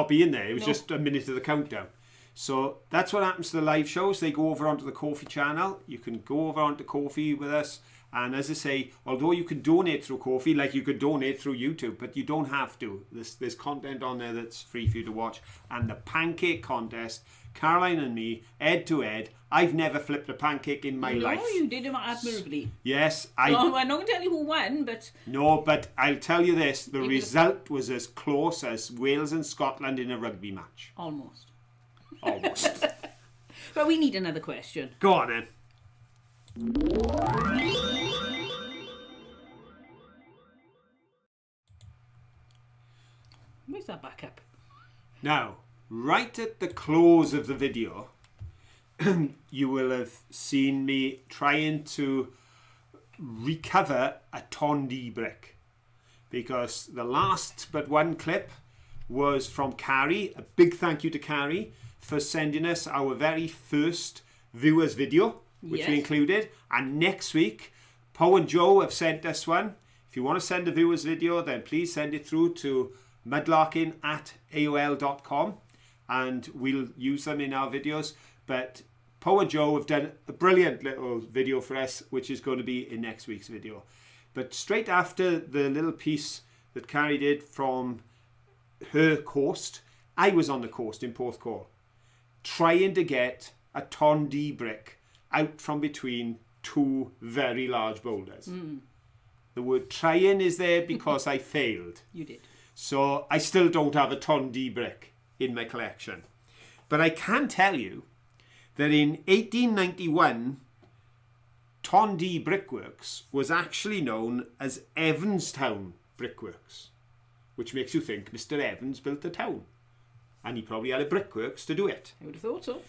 being there. It was just a minute of the countdown. So that's what happens to the live shows. They go over onto the Ko-fi channel. You can go over onto Ko-fi with us. And as I say, although you can donate through Ko-fi, like you could donate through YouTube, but you don't have to. There's content on there that's free for you to watch. And the pancake contest, Caroline and me, head to head. I've never flipped a pancake in my life. No, you did them admirably. Yes. I'm not going to tell you who won, but... No, but I'll tell you this. The result was as close as Wales and Scotland in a rugby match. Almost. But we need another question. Go on then. Where's that backup? Now, right at the close of the video, you will have seen me trying to recover a Tondi brick, because the last but one clip was from Carrie. A big thank you to Carrie for sending us our very first viewers video, which we included. And next week, Poe and Joe have sent us one. If you want to send a viewers video, then please send it through to mudlarking@aol.com, and we'll use them in our videos. But Poe and Joe have done a brilliant little video for us, which is going to be in next week's video. But straight after the little piece that Carrie did from her coast, I was on the coast in Porthcawl, trying to get a Tondi brick out from between 2 very large boulders. The word trying is there because I failed. You did. So I still don't have a Tondi brick in my collection. But I can tell you that in 1891, Tondi Brickworks was actually known as Evanstown Brickworks, which makes you think Mr. Evans built the town. And he probably had a brickworks to do it. I would have thought so.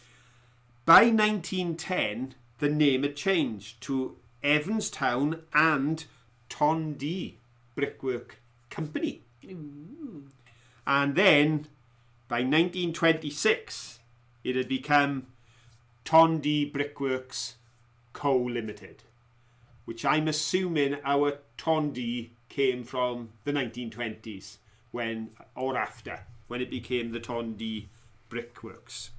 By 1910, the name had changed to Evanstown and Tondi Brickwork Company. Ooh. And then, by 1926, it had become Tondi Brickworks Co. Limited, which I'm assuming our Tondy came from the 1920s, or after, when it became the Tondy Brickworks.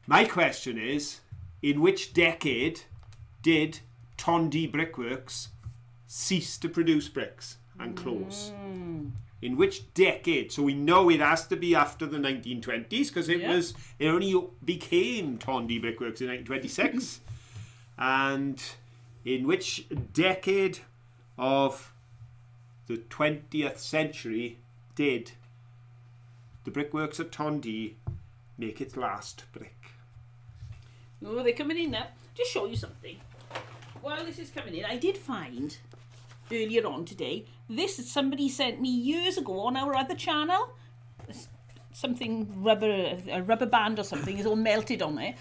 My question is, in which decade did Tondy Brickworks cease to produce bricks and close? In which decade? So we know it has to be after the 1920s, because it only became Tondy Brickworks in 1926. And in which decade of the 20th century did the brickworks at Tondy make its last brick? Oh, they're coming in now. Just show you something. While this is coming in, I did find earlier on today this that somebody sent me years ago on our other channel. Something a rubber band or something is all melted on there.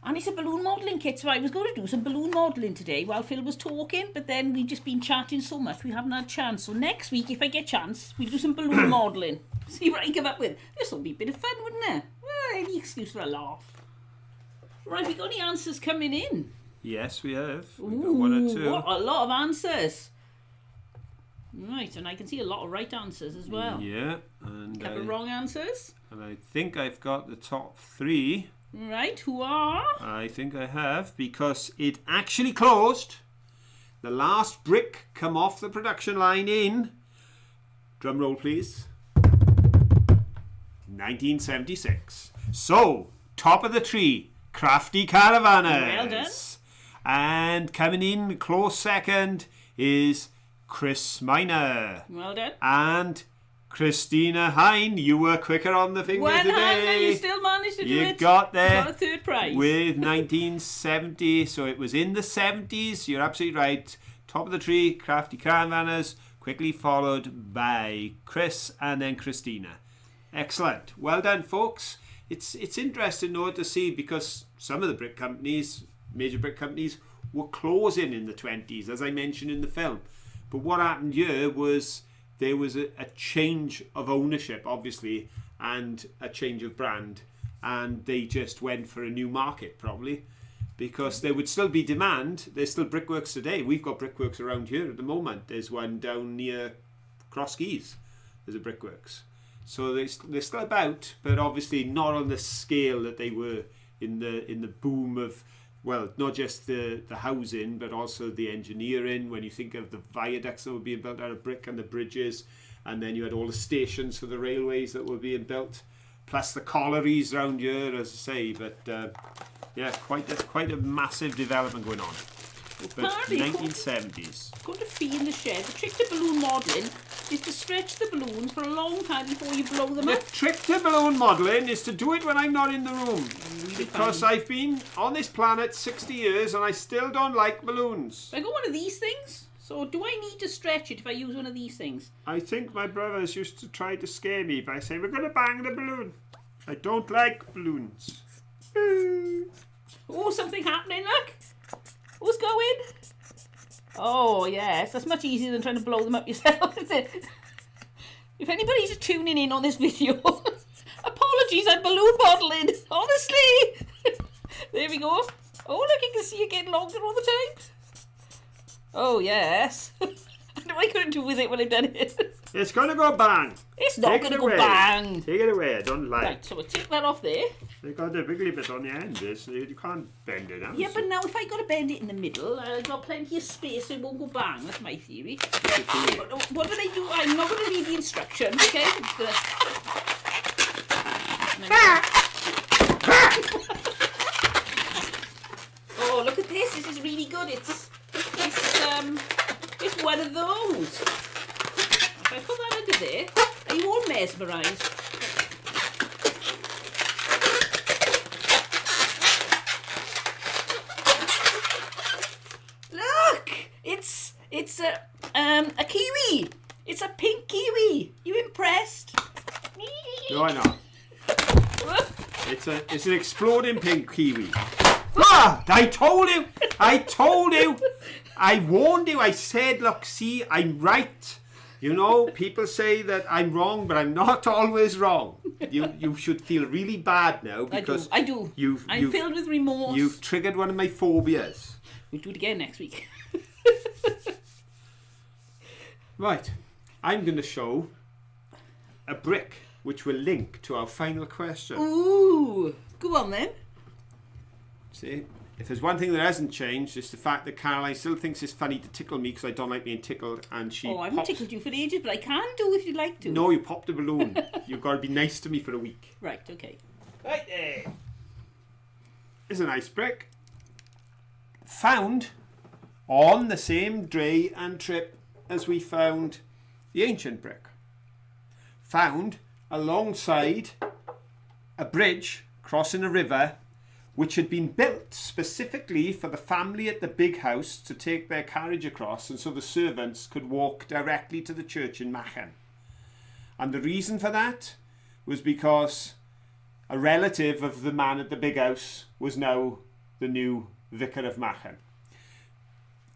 And it's a balloon modelling kit, so I was going to do some balloon modelling today while Phil was talking, but then we've just been chatting so much we haven't had a chance. So next week, if I get a chance, we'll do some balloon modelling. See what I come up with. This will be a bit of fun, wouldn't it? Well, any excuse for a laugh. Right, we got any answers coming in? Yes, we have. We've got one or two. What a lot of answers. Right, and I can see a lot of right answers as well. Yeah. And a couple of wrong answers. And I think I've got the top 3. Right, who are? I think I have, because it actually closed. The last brick come off the production line in, drum roll please, 1976. So, top of the tree, Crafty Caravanners. Well done. And coming in close second is Chris Miner. Well done. And Christina Hine, you were quicker on the finger today. You still managed to do it. You got there. Got a third prize. With 1970, so it was in the 70s. You're absolutely right. Top of the tree, Crafty Caravanners, quickly followed by Chris and then Christina. Excellent. Well done, folks. It's interesting though to see, because some of the brick companies, major brick companies, were closing in the 20s, as I mentioned in the film. But what happened here was there was a change of ownership, obviously, and a change of brand, and they just went for a new market, probably, because there would still be demand. There's still brickworks today. We've got brickworks around here at the moment. There's one down near Cross Keys. There's a brickworks. So they're still about, but obviously not on the scale that they were in the boom of, well, not just the housing, but also the engineering. When you think of the viaducts that were being built out of brick and the bridges, and then you had all the stations for the railways that were being built, plus the collieries around here, as I say. But yeah, quite a massive development going on. But 1970s. Going to fee in the shed. The trick to balloon modelling is to stretch the balloons for a long time before you blow them up. The trick to balloon modelling is to do it when I'm not in the room. Because I've been on this planet 60 years and I still don't like balloons. I got one of these things. So do I need to stretch it if I use one of these things? I think my brothers used to try to scare me by saying, we're going to bang the balloon. I don't like balloons. Oh, something happening, look. Who's going? Oh, yes. That's much easier than trying to blow them up yourself, isn't it? If anybody's tuning in on this video, apologies, I'm balloon modelling. Honestly. There we go. Oh, look, you can see it getting longer all the time. Oh, yes. What am I going to do with it when I've done it? It's going to go bang. It's not going to go bang. Take it away, I don't like. Right, so we'll take that off there. They got a wiggly bit on the end, so you can't bend it out. Yeah, but now if I got to bend it in the middle, I've got plenty of space so it won't go bang. That's my theory. What do they do? I'm not going to read the instructions, okay? Oh, look at this. This is really good. It's one of those. If I put that under there, are you all mesmerised? Look! It's a kiwi. It's a pink kiwi. You impressed? No, I'm not. It's an exploding pink kiwi. Ah! I told you! I warned you. I said, look, see, I'm right. You know, people say that I'm wrong, but I'm not always wrong. You should feel really bad now because I do. I'm filled with remorse. You've triggered one of my phobias. We'll do it again next week. Right. I'm going to show a brick which will link to our final question. Ooh. Go on then. See? If there's one thing that hasn't changed, it's the fact that Caroline still thinks it's funny to tickle me because I don't like being tickled, and she I haven't tickled you for ages, but I can do if you'd like to. No, you popped a balloon. You've got to be nice to me for a week. Right, okay. Right there. It's a nice brick. Found on the same day and trip as we found the ancient brick. Found alongside a bridge crossing a river which had been built specifically for the family at the big house to take their carriage across, and so the servants could walk directly to the church in Machen. And the reason for that was because a relative of the man at the big house was now the new vicar of Machen.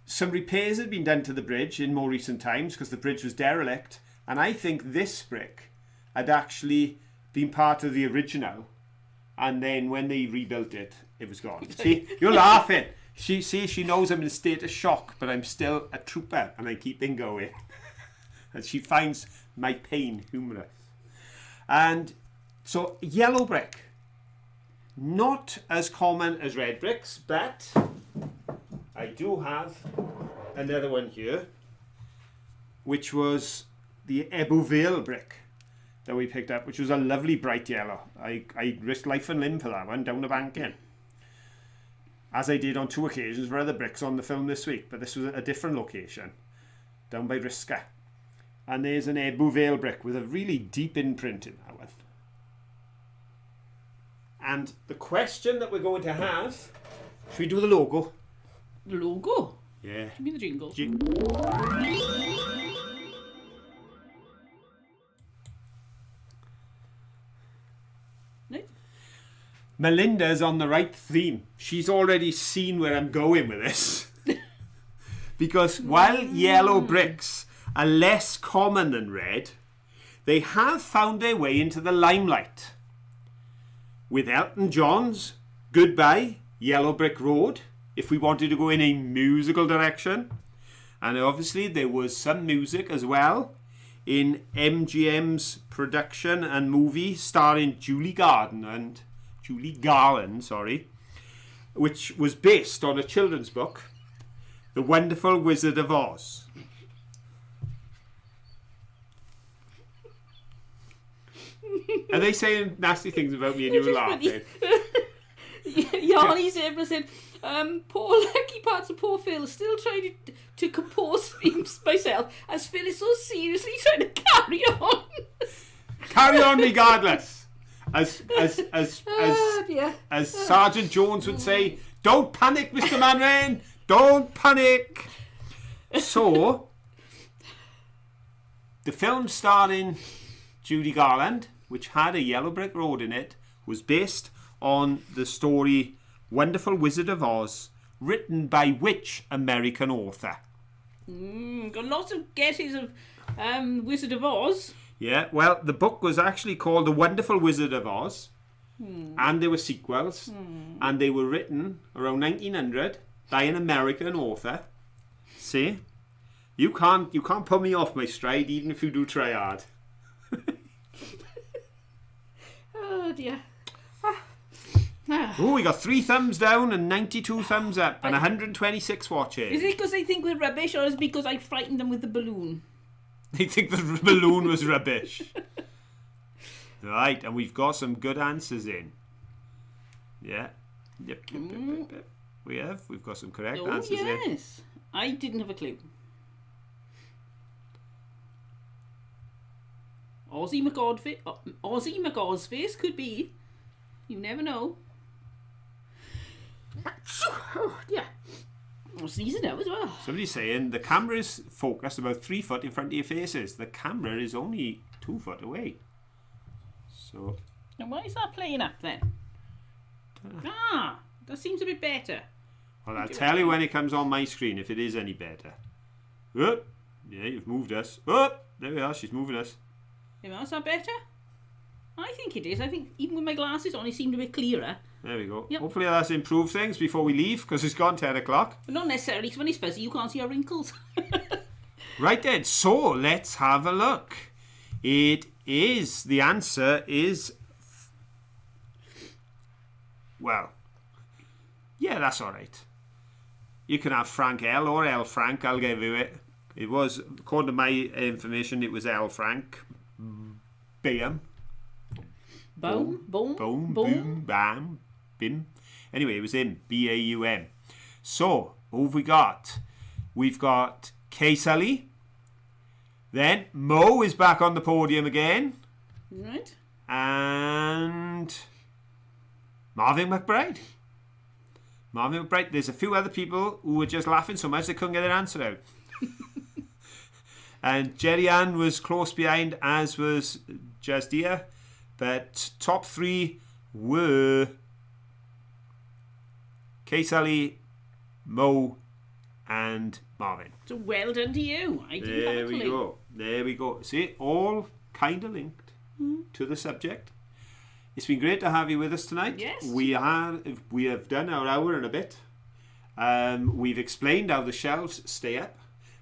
Some repairs had been done to the bridge in more recent times because the bridge was derelict, and I think this brick had actually been part of the original, and then when they rebuilt it, it was gone. See, you're laughing. She knows I'm in a state of shock, but I'm still a trooper and I keep on going. And she finds my pain humorous. And so yellow brick, not as common as red bricks, but I do have another one here, which was the Ebbowvale brick that we picked up, which was a lovely bright yellow. I risked life and limb for that one, down the bank in. As I did on 2 occasions for other bricks on the film this week, but this was a different location, down by Risca. And there's an Ebbowvale brick with a really deep imprint in that one. And the question that we're going to have, should we do the logo? The logo? Yeah. Give me the jingle. Melinda's on the right theme. She's already seen where I'm going with this. Because while yellow bricks are less common than red, they have found their way into the limelight. With Elton John's Goodbye, Yellow Brick Road, if we wanted to go in a musical direction. And obviously there was some music as well in MGM's production and movie starring Julie Garland, which was based on a children's book, The Wonderful Wizard of Oz. Are they saying nasty things about me and you were laughing? Yanni's able to say, poor lucky parts of poor Phil, still trying to compose themes myself, as Phil is so seriously trying to carry on. Carry on regardless. As Sergeant Jones would say, don't panic, Mr. Manrain, don't panic. So, the film starring Judy Garland, which had a yellow brick road in it, was based on the story Wonderful Wizard of Oz, written by which American author? Got lots of guesses of Wizard of Oz. Yeah, well, the book was actually called The Wonderful Wizard of Oz, and there were sequels, and they were written around 1900 by an American author. See, you can't put me off my stride, even if you do try hard. Oh dear. Oh, we got 3 thumbs down and 92 thumbs up and 126 watching. Is it because they think we're rubbish, or is it because I frightened them with the balloon? They think the balloon was rubbish. Right, and we've got some good answers in. Yeah. Yep. We've got some correct answers in. Yes. I didn't have a clue. Ozzy McGaw's could be. You never know. Yeah. I'm sneezing now as well. Somebody's saying the camera is focused about 3 foot in front of your faces. The camera is only 2 foot away. So. Now why is that playing up then? That seems a bit better. Well, I'll tell you when it comes on my screen if it is any better. Oh, yeah, you've moved us. Oh, there we are. She's moving us. Is that better? I think it is. I think even with my glasses on, it seemed a bit clearer. There we go. Yep. Hopefully that's improved things before we leave, because it's gone 10 o'clock. But not necessarily, because when it's fuzzy, you can't see our wrinkles. Right then, so let's have a look. The answer is, well, yeah, that's all right. You can have Frank L or L Frank, I'll give you it. It was, according to my information, it was L Frank. Bam. Boom, boom, boom, boom, bam, bim. Anyway, it was him, B-A-U-M. So, who have we got? We've got Kay Sully. Then Mo is back on the podium again. Right. And Marvin McBride. Marvin McBride. There's a few other people who were just laughing so much they couldn't get their answer out. And Jerry Ann was close behind, as was Jazdia. But top three were Kay Sully, Mo, and Marvin. So well done to you. I didn't have a clue. We go. There we go. See, all kind of linked to the subject. It's been great to have you with us tonight. Yes. We have done our hour and a bit. We've explained how the shelves stay up.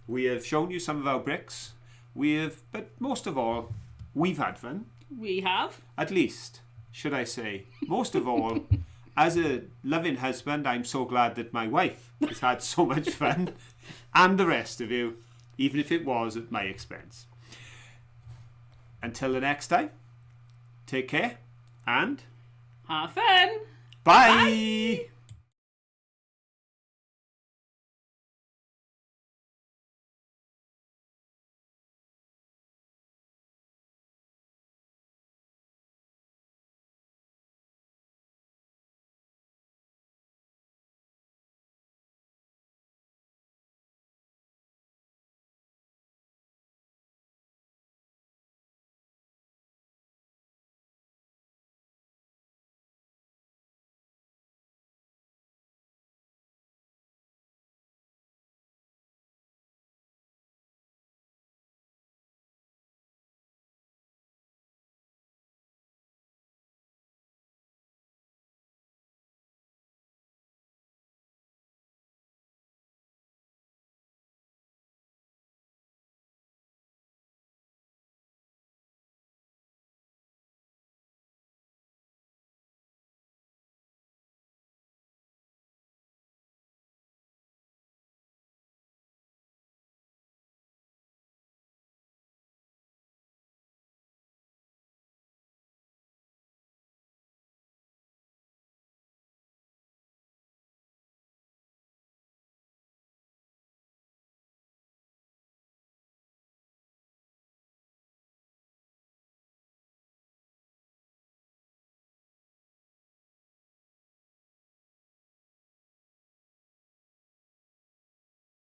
We have shown you some of our bricks. But most of all, we've had fun. We have. At least, should I say. Most of all, as a loving husband, I'm so glad that my wife has had so much fun. And the rest of you, even if it was at my expense. Until the next time, take care and have fun. bye.